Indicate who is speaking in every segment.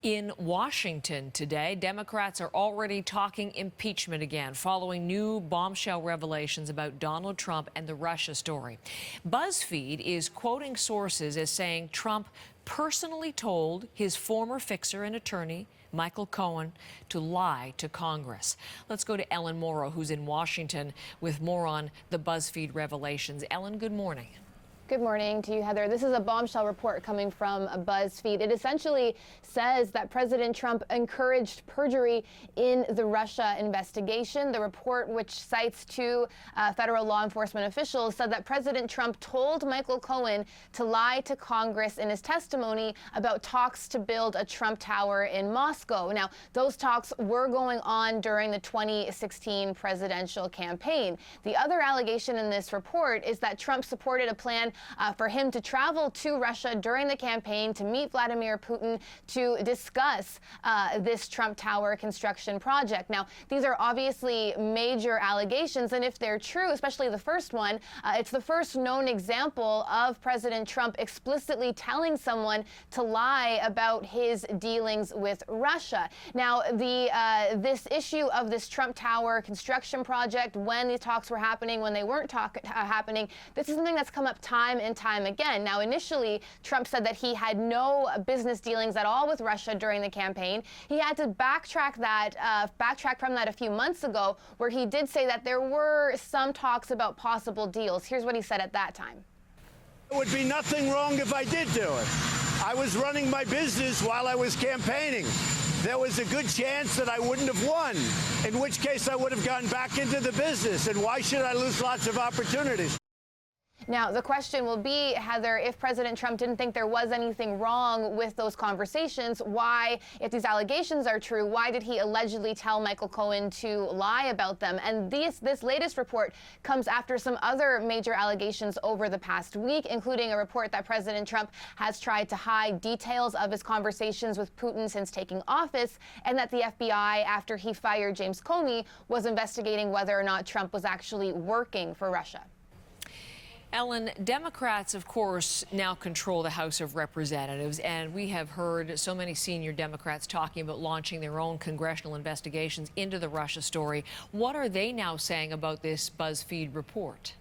Speaker 1: In Washington today, Democrats are already talking impeachment again, following new bombshell revelations about Donald Trump and the Russia story. Buzzfeed is quoting sources as saying Trump personally told his former fixer and attorney, Michael Cohen, to lie to Congress. Let's go to Ellen Morrow, who's in Washington, with more on the Buzzfeed revelations. Ellen, good morning.
Speaker 2: Good morning to you, Heather. This is a bombshell report coming from Buzzfeed. It essentially says that President Trump encouraged perjury in the Russia investigation. The report, which cites two federal law enforcement officials, said that President Trump told Michael Cohen to lie to Congress in his testimony about talks to build a Trump Tower in Moscow. Now, those talks were going on during the 2016 presidential campaign. The other allegation in this report is that Trump supported a plan for him to travel to Russia during the campaign to meet Vladimir Putin to discuss this Trump Tower construction project. Now, these are obviously major allegations, and if they're true, especially the first one, it's the first known example of President Trump explicitly telling someone to lie about his dealings with Russia. Now, this issue of this Trump Tower construction project, when these talks were happening, when they weren't happening, this is something that's come up time and time again. Now, initially, Trump said that he had no business dealings at all with Russia during the campaign. He had to backtrack from that a few months ago, where he did say that there were some talks about possible deals. Here's what he said at that time.
Speaker 3: There would be nothing wrong if I did do it. I was running my business while I was campaigning. There was a good chance that I wouldn't have won, in which case I would have gone back into the business. And why should I lose lots of opportunities?
Speaker 2: Now, the question will be, Heather, if President Trump didn't think there was anything wrong with those conversations, why, if these allegations are true, why did he allegedly tell Michael Cohen to lie about them? And this latest report comes after some other major allegations over the past week, including a report that President Trump has tried to hide details of his conversations with Putin since taking office, and that the FBI, after he fired James Comey, was investigating whether or not Trump was actually working for Russia.
Speaker 1: Ellen, Democrats, of course, now control the House of Representatives, and we have heard so many senior Democrats talking about launching their own congressional investigations into the Russia story. What are they now saying about this Buzzfeed report?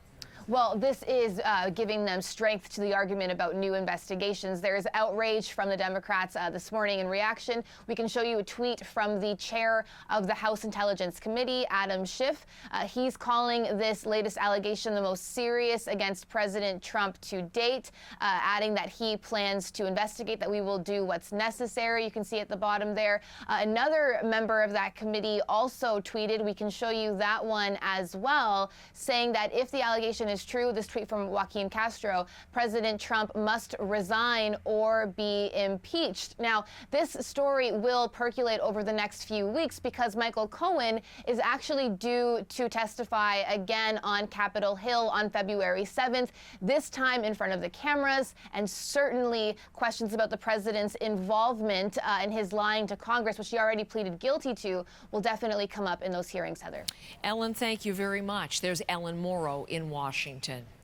Speaker 2: Well, this is giving them strength to the argument about new investigations. There is outrage from the Democrats this morning in reaction. We can show you a tweet from the chair of the House Intelligence Committee, Adam Schiff. He's calling this latest allegation the most serious against President Trump to date, adding that he plans to investigate, that we will do what's necessary. You can see at the bottom there. Another member of that committee also tweeted, we can show you that one as well, saying that if the allegation is true, this tweet from Joaquin Castro, President Trump must resign or be impeached. Now, this story will percolate over the next few weeks because Michael Cohen is actually due to testify again on Capitol Hill on February 7th, this time in front of the cameras, and certainly questions about the president's involvement in his lying to Congress, which he already pleaded guilty to, will definitely come up in those hearings, Heather.
Speaker 1: Ellen, thank you very much. There's Ellen Morrow in Washington.